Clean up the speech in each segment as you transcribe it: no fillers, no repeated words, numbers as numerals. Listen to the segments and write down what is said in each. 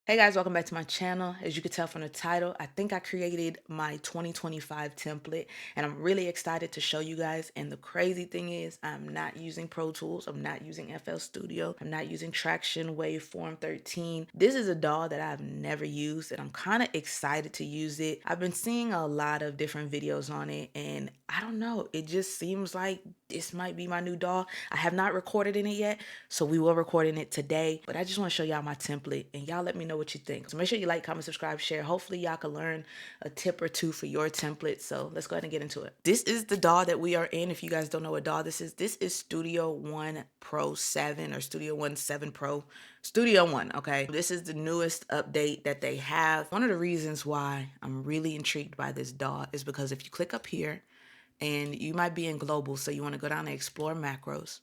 Hey guys, welcome back to my channel. As you can tell from the title, I think I created my 2025 template and I'm really excited to show you guys. And the crazy thing is I'm not using Pro Tools. I'm not using FL Studio. I'm not using Traction Waveform 13. This is a DAW that I've never used and I'm kind of excited to use it. I've been seeing a lot of different videos on it and I don't know, it just seems like this might be my new DAW. I have not recorded in it yet, so we will record in it today. But I just want to show y'all my template and y'all let me know what you think. So make sure you like, comment, subscribe, share. Hopefully y'all can learn a tip or two for your template. So let's go ahead and get into it. This is the DAW that we are in. If you guys don't know what DAW this is Studio One Pro 7 or Studio One 7 Pro. Studio One, okay? This is the newest update that they have. One of the reasons why I'm really intrigued by this DAW is because if you click up here, and you might be in global, so you want to go down to explore macros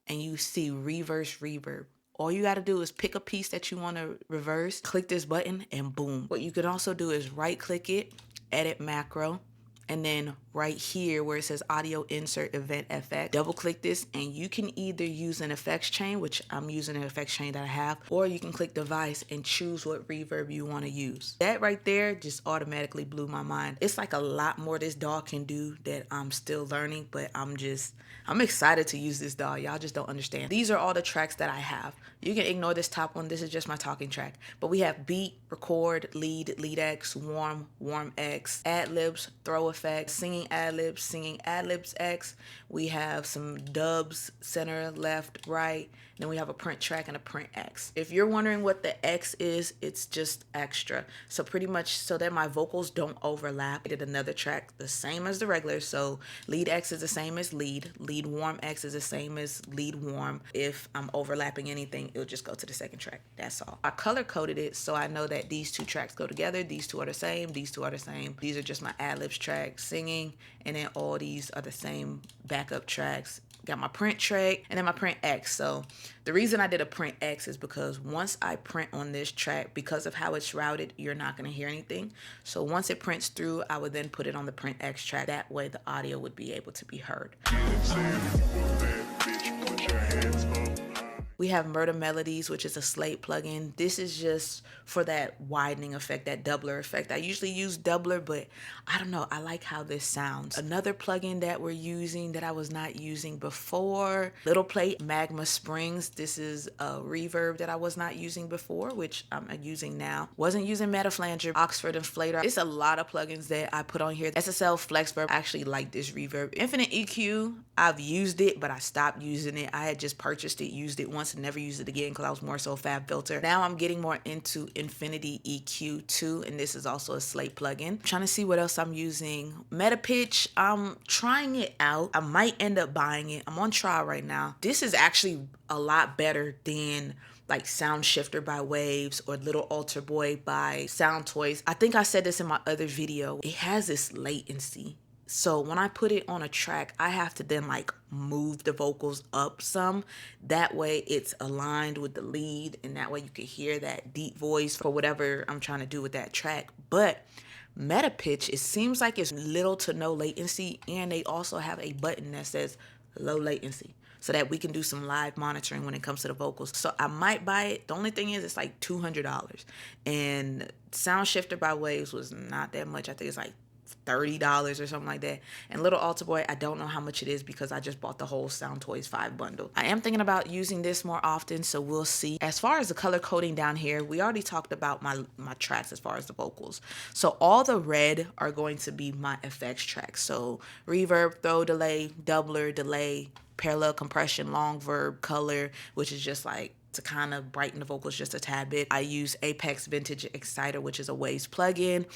and you see reverse reverb. All you got to do is pick a piece that you want to reverse, click this button, and boom. What you can also do is right click it, edit macro, and then right here where it says audio insert event effect, double click this and you can either use an effects chain, which I'm using an effects chain that I have, or you can click device and choose what reverb you want to use. That right there just automatically blew my mind. It's like a lot more this DAW can do that I'm still learning, but I'm excited to use this DAW. Y'all just don't understand. These are all the tracks that I have. You can ignore this top one. This is just my talking track. But we have beat, record, lead, lead X, warm, warm X, ad libs, throw effects, singing ad libs X. We have some dubs, center, left, right. Then we have a print track and a print X. If you're wondering what the X is, it's just extra. So pretty much so that my vocals don't overlap. I did another track the same as the regular. So lead X is the same as lead. Lead warm X is the same as lead warm. If I'm overlapping anything, it'll just go to the second track. That's all. I color coded it so I know that these two tracks go together. These two are the same. These two are the same. These are just my ad libs tracks, singing, and then all these are the same backup tracks. Got my print track and then my print X. So the reason I did a print X is because once I print on this track, because of how it's routed, you're not going to hear anything. So once it prints through, I would then put it on the print X track. That way the audio would be able to be heard. We have Murder Melodies, which is a Slate plugin. This is just for that widening effect, that doubler effect. I usually use doubler, but I don't know. I like how this sounds. Another plugin that we're using that I was not using before, Little Plate Magma Springs. This is a reverb that I was not using before, which I'm using now. Wasn't using Metaflanger, Oxford Inflator. It's a lot of plugins that I put on here. SSL Flex Verb. I actually like this reverb. Infinite EQ, I've used it, but I stopped using it. I had just purchased it, used it once, and never used it again because I was more so FabFilter. Now I'm getting more into Infinity EQ too, and this is also a Slate plugin. I'm trying to see what else I'm using. Meta Pitch, I'm trying it out. I might end up buying it. I'm on trial right now. This is actually a lot better than like Sound Shifter by Waves or Little Alter Boy by Sound Toys. I think I said this in my other video. It has this latency. So when I put it on a track, I have to then like move the vocals up some. That way it's aligned with the lead and that way you can hear that deep voice for whatever I'm trying to do with that track. But Meta Pitch, it seems like it's little to no latency, and they also have a button that says low latency so that we can do some live monitoring when it comes to the vocals. So I might buy it. The only thing is it's like $200, and Sound Shifter by Waves was not that much. I think it's like $30 or something like that. And Little Alter Boy, I don't know how much it is because I just bought the whole Sound Toys 5 bundle. I am thinking about using this more often, so we'll see. As far as the color coding down here, we already talked about my tracks as far as the vocals. So all the red are going to be my effects tracks. So reverb, throw, delay, doubler, delay, parallel compression, long verb, color, which is just like to kind of brighten the vocals just a tad bit. I use Apex Vintage Exciter, which is a Waves plugin.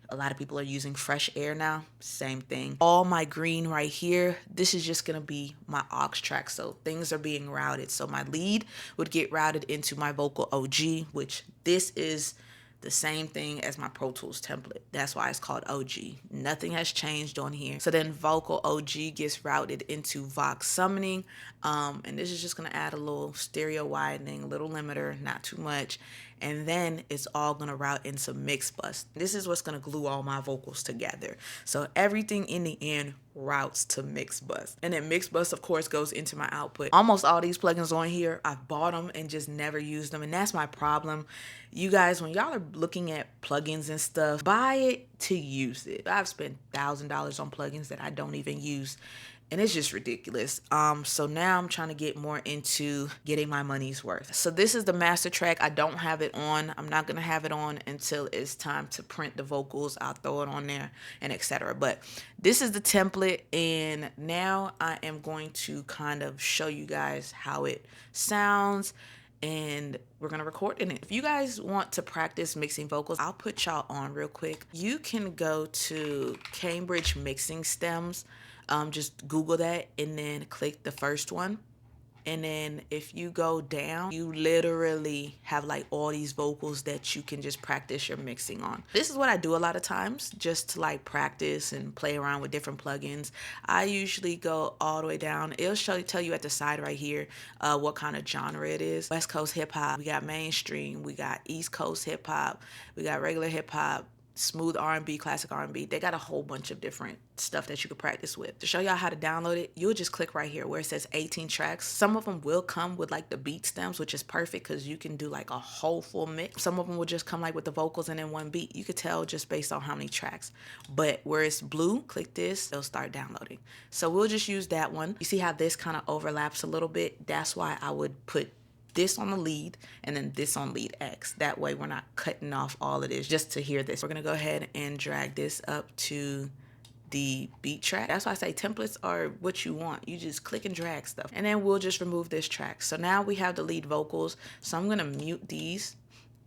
A lot of people are using Fresh Air now. Same thing. All my green right here, this is just going to be my aux track. So things are being routed. So my lead would get routed into my vocal OG, which this is the same thing as my Pro Tools template. That's why it's called OG. Nothing has changed on here. So then vocal OG gets routed into Vox Summoning. And this is just gonna add a little stereo widening, a little limiter, not too much. And then it's all gonna route into Mix Bus. This is what's gonna glue all my vocals together. So everything in the end routes to mix bus, and then mix bus of course goes into my output. Almost all these plugins on here I've bought them and just never used them, and that's my problem. You guys, when y'all are looking at plugins and stuff, buy it to use it. I've spent $1,000 on plugins that I don't even use, and it's just ridiculous. So now I'm trying to get more into getting my money's worth. So this is the master track. I don't have it on. I'm not gonna have it on until it's time to print the vocals. I'll throw it on there and etc. But this is the template, and now I am going to kind of show you guys how it sounds, and we're gonna record in it. If you guys want to practice mixing vocals, I'll put y'all on real quick. You can go to Cambridge Mixing Stems. Just Google that and then click the first one. And then if you go down, you literally have like all these vocals that you can just practice your mixing on. This is what I do a lot of times, just to like practice and play around with different plugins. I usually go all the way down. It'll tell you at the side right here what kind of genre it is. West Coast hip hop, we got mainstream, we got East Coast hip hop, we got regular hip hop, smooth R&B, classic R&B. They got a whole bunch of different stuff that you could practice with. To show y'all how to download it, you'll just click right here where it says 18 tracks. Some of them will come with like the beat stems, which is perfect because you can do like a whole full mix. Some of them will just come like with the vocals and then one beat. You could tell just based on how many tracks. But where it's blue, click this, it'll start downloading. So we'll just use that one. You see how this kind of overlaps a little bit? That's why I would put this on the lead and then this on lead X. That way we're not cutting off all of this just to hear this. We're gonna go ahead and drag this up to the beat track. That's why I say templates are what you want. You just click and drag stuff. And then we'll just remove this track. So now we have the lead vocals. So I'm gonna mute these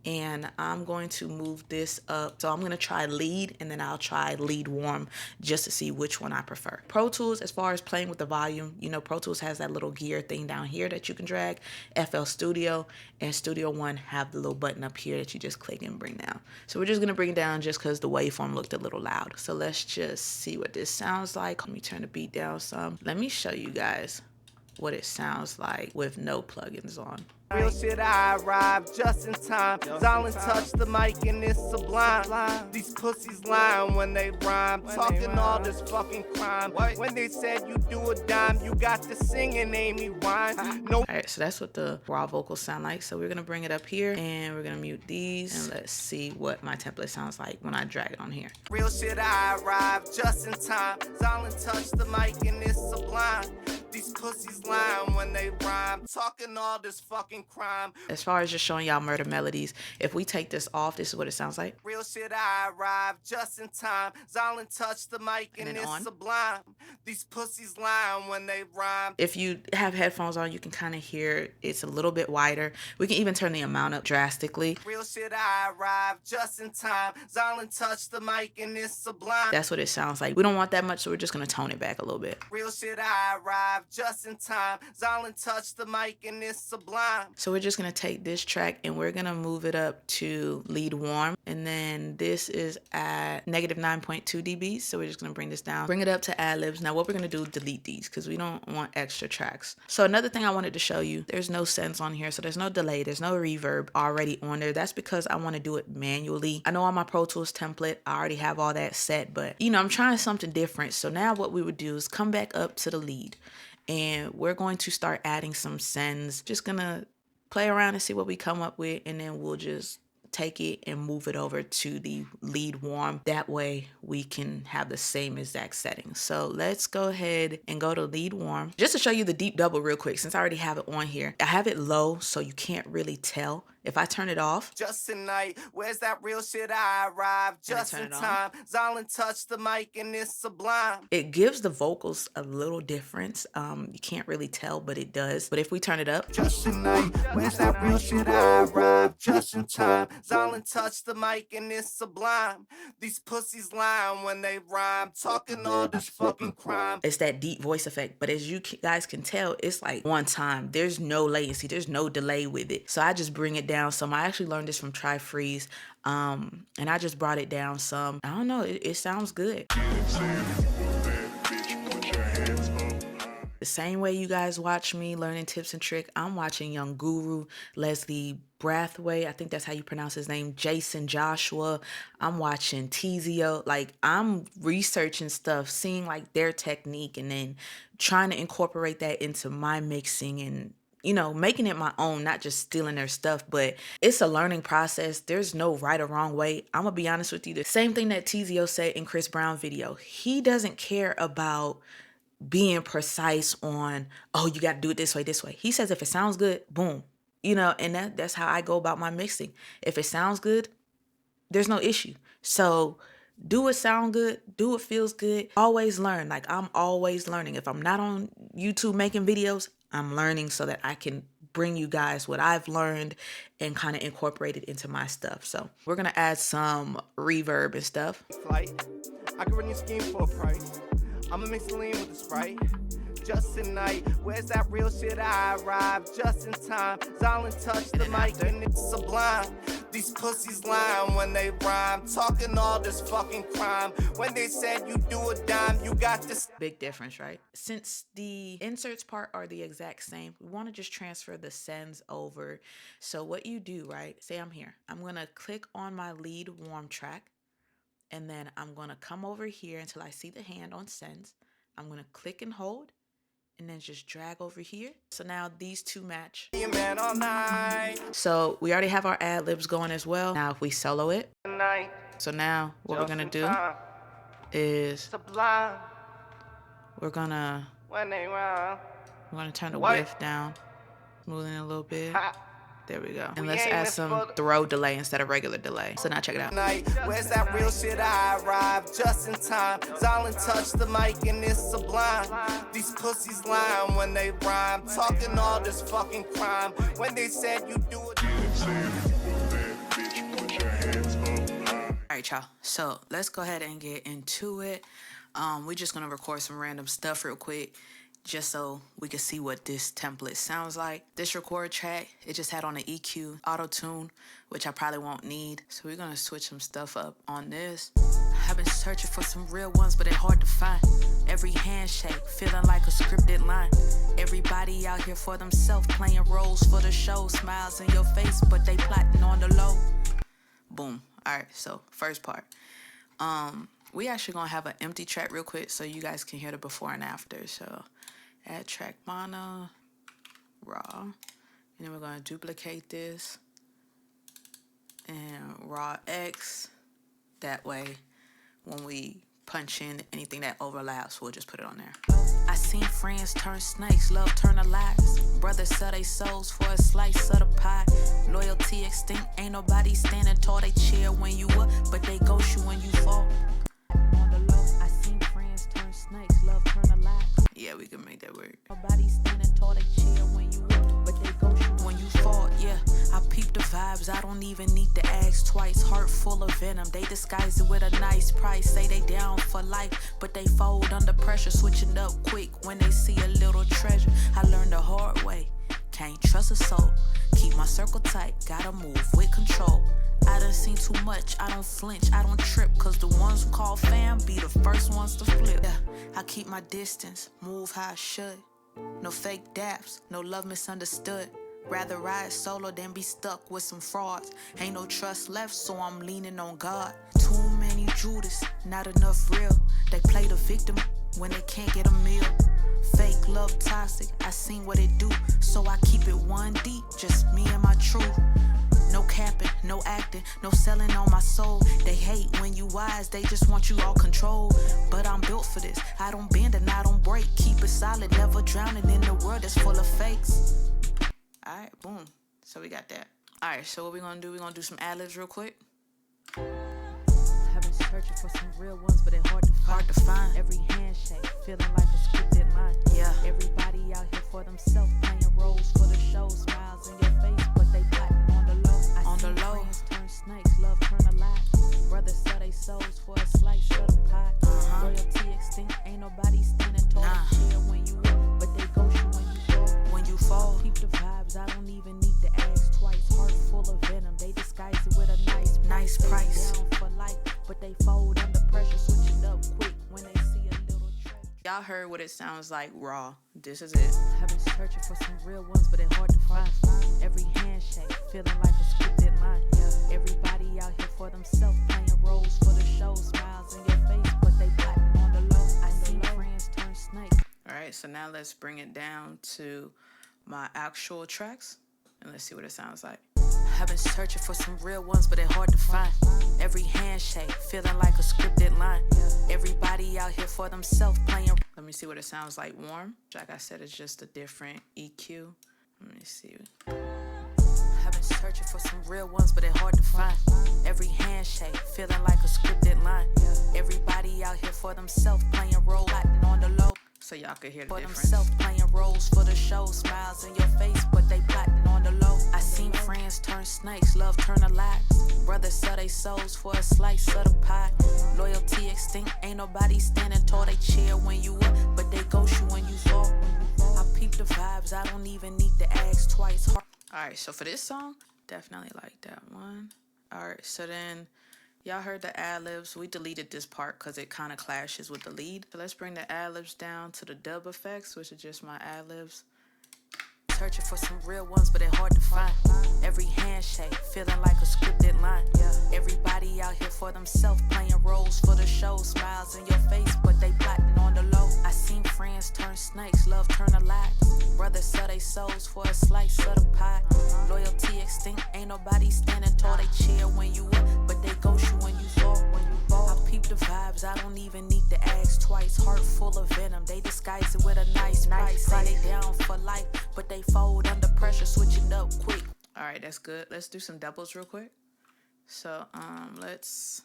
and I'm going to move this up. So I'm gonna try lead and then I'll try lead warm just to see which one I prefer. Pro Tools, as far as playing with the volume, you know, Pro Tools has that little gear thing down here that you can drag. FL Studio and Studio One have the little button up here that you just click and bring down. So we're just gonna bring it down just because the waveform looked a little loud. So let's just see what this sounds like. Let me turn the beat down some. Let me show you guys what it sounds like with no plugins on. Real shit, I arrived just in time. Zolin touched the mic and it's sublime. These pussies lying when they rhyme, talking all this fucking crime. When they said you do a dime, you got to sing and Amy Wine. No. Alright, so that's what the raw vocals sound like. So we're gonna bring it up here and we're gonna mute these and let's see what my template sounds like when I drag it on here. Real shit, I arrived just in time. Zolin touched the mic and it's sublime. These pussies lying when they rhyme, talking all this fucking crime. As far as just showing y'all murder melodies, if we take this off, this is what it sounds like. Real shit, I arrived just in time. Zolin touched the mic and it's on. sublime. These pussies lying when they rhyme. If you have headphones on, you can kind of hear it's a little bit wider. We can even turn the amount up drastically. Real shit, I arrived just in time. Zolin touched the mic and it's sublime. That's what it sounds like. We don't want that much, so we're just gonna tone it back a little bit. Real shit, I arrived just in time. Zolin touched the mic and it's sublime. So we're just gonna take this track and we're gonna move it up to lead warm. And then this is at negative 9.2 dB. So we're just gonna bring this down, bring it up to ad libs. Now what we're gonna do is delete these because we don't want extra tracks. So another thing I wanted to show you, there's no sense on here. So there's no delay, there's no reverb already on there. That's because I wanna do it manually. I know on my Pro Tools template, I already have all that set, but you know, I'm trying something different. So now what we would do is come back up to the lead and we're going to start adding some sends. Just gonna play around and see what we come up with, and then we'll just take it and move it over to the lead warm. That way we can have the same exact settings. So let's go ahead and go to lead warm. Just to show you the deep double real quick, since I already have it on here. I have it low so you can't really tell. If I turn it off, just tonight, where's that real shit? I arrived just in time. Zolin touched the mic and it's sublime. It gives the vocals a little difference. You can't really tell, but it does. But if we turn it up, just tonight, where's that real shit? I arrived just in time. Zolin touched the mic and it's sublime. These pussies lying when they rhyme, talking all this fucking crime. It's that deep voice effect. But as you guys can tell, it's like one time. There's no latency. There's no delay with it. So I just bring it down some. I actually learned this from Try Freeze, and I just brought it down some. I don't know, it sounds good. The same way you guys watch me learning tips and trick, I'm watching Young Guru, Leslie Brathwaite, I think that's how you pronounce his name, Jason Joshua. I'm watching Tizio. Like, I'm researching stuff, seeing like their technique, and then trying to incorporate that into my mixing and making it my own, not just stealing their stuff. But it's a learning process. There's no right or wrong way. I'm gonna be honest with you. The same thing that Tizio said in Chris Brown video. He doesn't care about being precise on, oh, you got to do it this way, this way. He says if it sounds good, boom. And that's how I go about my mixing. If it sounds good, there's no issue. So do it sound good, do it feels good. Always learn. Like, I'm always learning. If I'm not on YouTube making videos, I'm learning so that I can bring you guys what I've learned and kind of incorporate it into my stuff. So we're going to add some reverb and stuff. Flight. I can run your scheme for a price. I'ma mix the lean with the Sprite. Just tonight, where's that real shit? I arrived just in time. Silent touch the mic and it's sublime. These pussies lying when they rhyme, talking all this fucking crime. When they said you do a dime, you got this. Big difference, right? Since the inserts part are the exact same, we want to just transfer the sends over. So what you do, right? Say I'm here. I'm gonna click on my lead warm track, and then I'm gonna come over here until I see the hand on sends. I'm gonna click and hold, and then just drag over here. So now these two match. Man all night. So we already have our ad libs going as well. Now if we solo it. Tonight. So now what we're gonna do is Sublime. we're gonna When they rhyme. turn the What? width down, smoothing it a little bit. Ha. There we go. And We let's aiming add some for the- throw delay instead of regular delay. So now check it out. Night. Where's that real shit? I arrived just in time. Silent touch the mic and it's sublime. These pussies lying when they rhyme, talking all this fucking crime. When they said you do it. Alright, y'all. So let's go ahead and get into it. We're just gonna record some random stuff real quick, just so we can see what this template sounds like. This record track, it just had on the EQ auto tune, which I probably won't need. So we're gonna switch some stuff up on this. I've been searching for some real ones, but they're hard to find. Every handshake feeling like a scripted line. Everybody out here for themselves, playing roles for the show. Smiles in your face, but they plotting on the low. Boom. All right, so first part. We actually gonna have an empty track real quick so you guys can hear the before and after. So add track mono, raw, and then we're gonna duplicate this and raw X. That way, when we punch in anything that overlaps, we'll just put it on there. I seen friends turn snakes, love turn to lies. Brothers sell they souls for a slice of the pie. Loyalty extinct, ain't nobody standing tall. They cheer when you up, but they ghost you when you fall. On the low, I seen friends turn snakes, love turn to lies. Yeah, we can make that work. Nobody standing tall, they cheer when you up, but they ghost you when you fall. Yeah, I peep the vibes, I don't even need to ask twice. Heart full of venom, they disguise it with a nice price. Say they down for life, but they fold under pressure. Switching up quick when they see a little treasure. I learned the hard way, can't trust a soul. Keep my circle tight, gotta move with control. I done seen too much, I don't flinch, I don't trip. Cause the ones who call fam be the first ones to flip. Yeah, I keep my distance, move how I should. No fake daps, no love misunderstood. Rather ride solo than be stuck with some frauds. Ain't no trust left, so I'm leaning on God. Too many Judas, not enough real. They play the victim when they can't get a meal. Fake love toxic, I seen what it do. So I keep it one deep, just me and my truth. No capping, no acting, no selling on my soul. They hate when you wise, they just want you all control. But I'm built for this, I don't bend and I don't break. Keep it solid, never drowning in the world that's full of fakes. Alright, boom. So we got that. Alright, so what we gonna do, we're gonna do some ad-libs real quick. I've been searching for some real ones, but they're hard to find. Every handshake, feeling like a scripted line. Yeah. Everybody out here for themselves, playing roles for the show. Smiles in your face, but they plotting on the low. On the low. Friends turn snakes, love turn to lies. Brothers sell they souls for a slice of the pie. Loyalty extinct, ain't nobody standing tall. Cheer when you up, but they ghost you when you fall. When you fall, keep the vibes, I don't even need to ask twice. Heart full of venom, they disguise it with a nice price. Down for life, but they fold under pressure, switching up quick when they see a little treasure. y'all heard what it sounds like raw. This is it. I've been searching for some real ones, but they're hard to find. Every handshake, feeling like a scripted line. Yeah. Everybody out here for themselves, playing roles for the show. Smiles in your face, but they plotting on the low. I see friends turn snakes. All right, so now let's bring it down to my actual tracks, and let's see what it sounds like. I've been searching for some real ones, but they're hard to find. Every handshake, feeling like a scripted line. Everybody out here for themselves, playing. Let me see what it sounds like warm. Like I said, it's just a different EQ. Let me see. I've been searching for some real ones, but they're hard to find. Every handshake, feeling like a scripted line. Everybody out here for themselves, playing roles on the low. So y'all could hear the For difference. themselves, playing roles for the show. Smiles in your face, but they plotting on the low. I seen friends turn snakes, love turn to lies. Brothers sell they souls for a slice of the pie. Loyalty extinct, ain't nobody standing tall. They cheer when you up, but they ghost you when you fall. I peep the vibes, I don't even need to ask twice. All right, so for this song, definitely like that one. All right, so then y'all heard the ad-libs. We deleted this part because it kind of clashes with the lead. So let's bring the ad-libs down to the dub effects, which is just my ad-libs. Searching for some real ones, but they're hard to find. Every handshake, feeling like a scripted line. Everybody out here for themselves, playing roles for the show. Smiles in your face, but they plotting on the low. I seen friends turn snakes, love turn to lies. Brothers sell they souls for a slice of the pie. Loyalty extinct, ain't nobody standing tall. They cheer when you up, but they ghost you when you fall. I peep the vibes, I don't even need to ask twice. Heart full of venom, they disguise it with a nice price. Say they down for life, but they fold under pressure, switching up quick. All right, that's good. Let's do some doubles real quick. So let's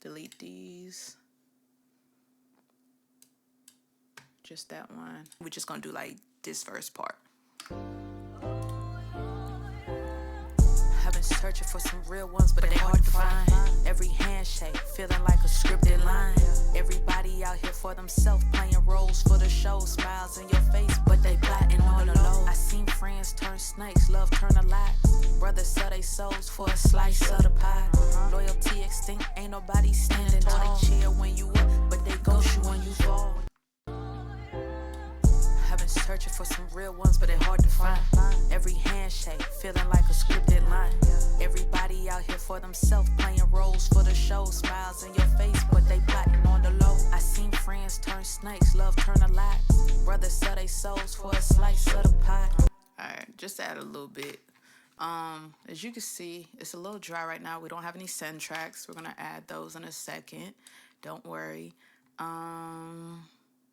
delete these. Just that one. We're just gonna do like this first part. I've been searching for some real ones, but they hard to find. Every handshake, feeling like a scripted line. Everybody out here for themselves, playing roles for the show. Smiles in your face, but they plotting on the low. I seen friends turn snakes, love turn to lies. Brothers sell they souls for a slice of the pie. Loyalty extinct, ain't nobody standing tall. They cheer when you up, but they ghost you when you fall. I've been searching for some real ones, but they're hard to find. Every handshake, feeling like a scripted line. Everybody out here for themselves, playing roles for the show. Smiles in your face, but they plotting on the low. I seen friends turn snakes, love turn to lies. Brothers sell they souls for a slice of the pie. All right, just add a little bit. As you can see, it's a little dry right now. We don't have any send tracks. We're gonna add those in a second. Don't worry.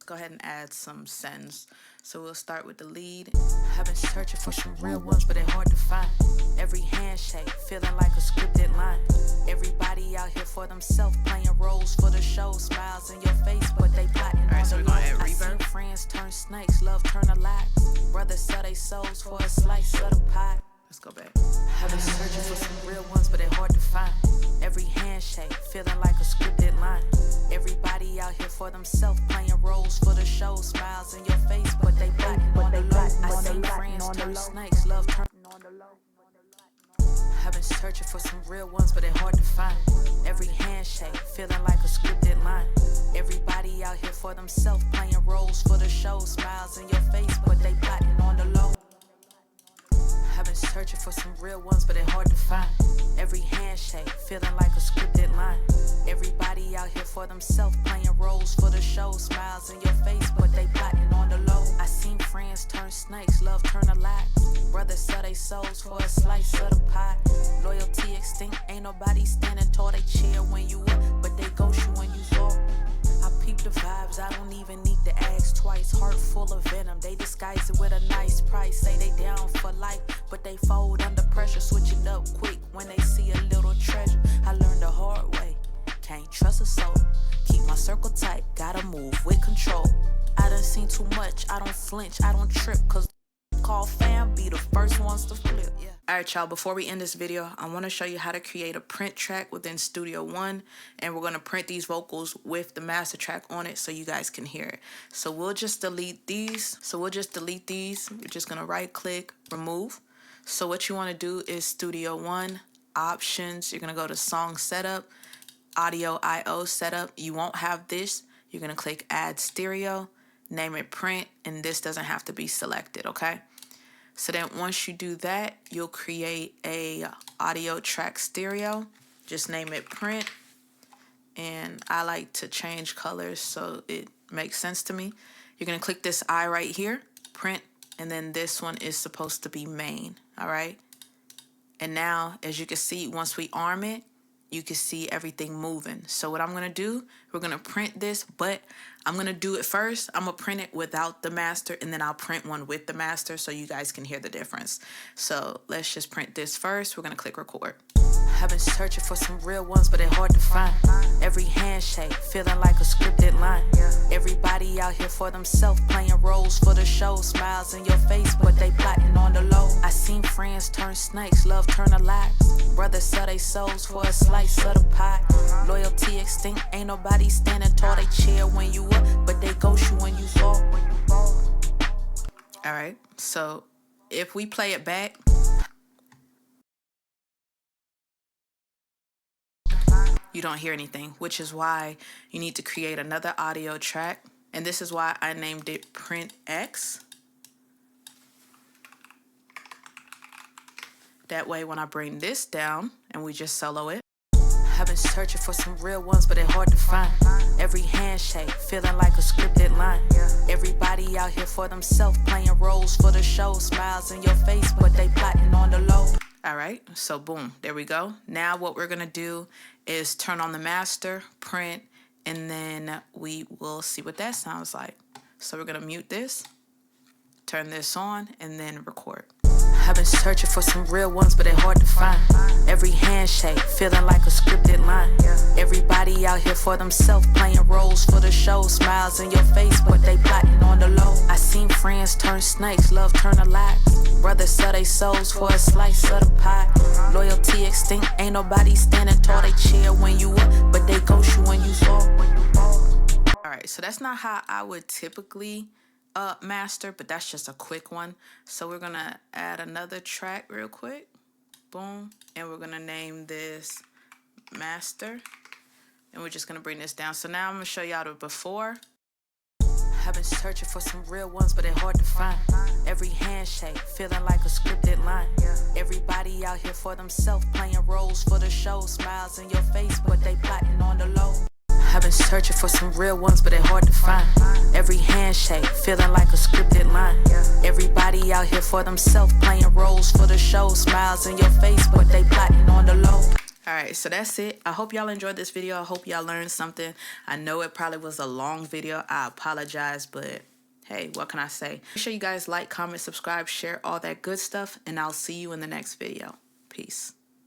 Go ahead and add some sends. So we'll start with the lead. I've been searching for some real ones, but they're hard to find. Every handshake, feeling like a scripted line. Everybody out here for themselves, playing roles for the show. Smiles in your face, but they plotting on the low. Alright, so we're gonna add I seen reverb. friends turn snakes, love turn to lies. Brothers sell they souls for a slice of the pie. Let's go back. I've been searching for some real ones, but they're hard to find. Every handshake, feeling like a scripted line. Everybody out here for themselves, playing roles for the show. Smiles in your face, but they plotting on the low. I seen friends turn snakes, love turn on the low. I've been searching for some real ones, but they're hard to find. Every handshake, feeling like a scripted line. Everybody out here for themselves, playing roles for the show. Smiles in your face, but they plotting on the low. I've been searching for some real ones, but they're hard to find. Every handshake, feeling like a scripted line. Everybody out here for themselves, playing roles for the show. Smiles in your face, but they plotting on the low. I seen friends turn snakes, love turn to lies. Brothers sell they souls for a slice of the pie. Loyalty extinct, ain't nobody standing tall. They cheer when you up, but they ghost you when you fall. I peep the vibes, I don't even need to ask twice. Heart full of venom, they disguise it with a nice price. Say they down for life, but they fold under pressure, switching up quick when they see a little treasure. I learned the hard way, can't trust a soul. Keep my circle tight, gotta move with control. I done seen too much, I don't flinch, I don't trip, cause call fam be the first ones to flip. Yeah. Alright y'all, before we end this video, I want to show you how to create a print track within Studio One, and we're going to print these vocals with the master track on it so you guys can hear it. So we'll just delete these. We're just going to right click, remove. So what you want to do is Studio One, options, you're going to go to song setup, audio IO setup. You won't have this. you're gonna click add stereo, name it print, and this doesn't have to be selected, okay? So then once you do that, you'll create a audio track stereo. Just name it print. And I like to change colors so it makes sense to me. You're gonna click this eye right here, print, and then this one is supposed to be main, all right? And now, as you can see, once we arm it, you can see everything moving. So what I'm gonna do, we're gonna print this, but I'm gonna do it first. I'm gonna print it without the master, and then I'll print one with the master so you guys can hear the difference. So let's just print this first. We're gonna click record. I've been searching for some real ones, but they're hard to find. Every handshake, feeling like a scripted line. Everybody out here for themselves, playing roles for the show. Smiles in your face, but they plotting on the low. I seen friends turn snakes, love turn to lies. Brothers sell their souls for a slice of the pie. Loyalty extinct, ain't nobody standing tall. They cheer when you up, but they ghost you when you fall. All right, so if we play it back, you don't hear anything, which is why you need to create another audio track. And this is why I named it Print X. That way, when I bring this down and we just solo it, I've been searching for some real ones, but they're hard to find. Every handshake, feeling like a scripted line. Everybody out here for themselves, playing roles for the show. Smiles in your face, but they plotting on the low. All right, so boom, there we go. Now what we're gonna do is turn on the master, print, and then we will see what that sounds like. So we're gonna mute this, turn this on, and then record. I've been searching for some real ones, but they're hard to find. Every handshake, feeling like a scripted line. Everybody out here for themselves, playing roles for the show. Smiles in your face, but they plotting on the low. I seen friends turn snakes, love turn to lies. Brothers sell their souls for a slice of the pie. Loyalty extinct, ain't nobody standing tall. They cheer when you up, but they ghost you when you fall. All right, so that's not how I would typically master, but that's just a quick one. So we're gonna add another track real quick. Boom. And we're gonna name this master. And we're just gonna bring this down. So now I'm gonna show y'all the before. I've been searching for some real ones, but they're hard to find. Every handshake, feeling like a scripted line. Everybody out here for themselves, playing roles for the show. Smiles in your face, but they plotting on the low. I've been searching for some real ones, but they're hard to find. Every handshake, feeling like a scripted line. Everybody out here for themselves, playing roles for the show. Smiles in your face, but they plotting on the low. All right, so that's it. I hope y'all enjoyed this video. I hope y'all learned something. I know it probably was a long video. I apologize, but hey, what can I say? Make sure you guys like, comment, subscribe, share, all that good stuff, and I'll see you in the next video. Peace.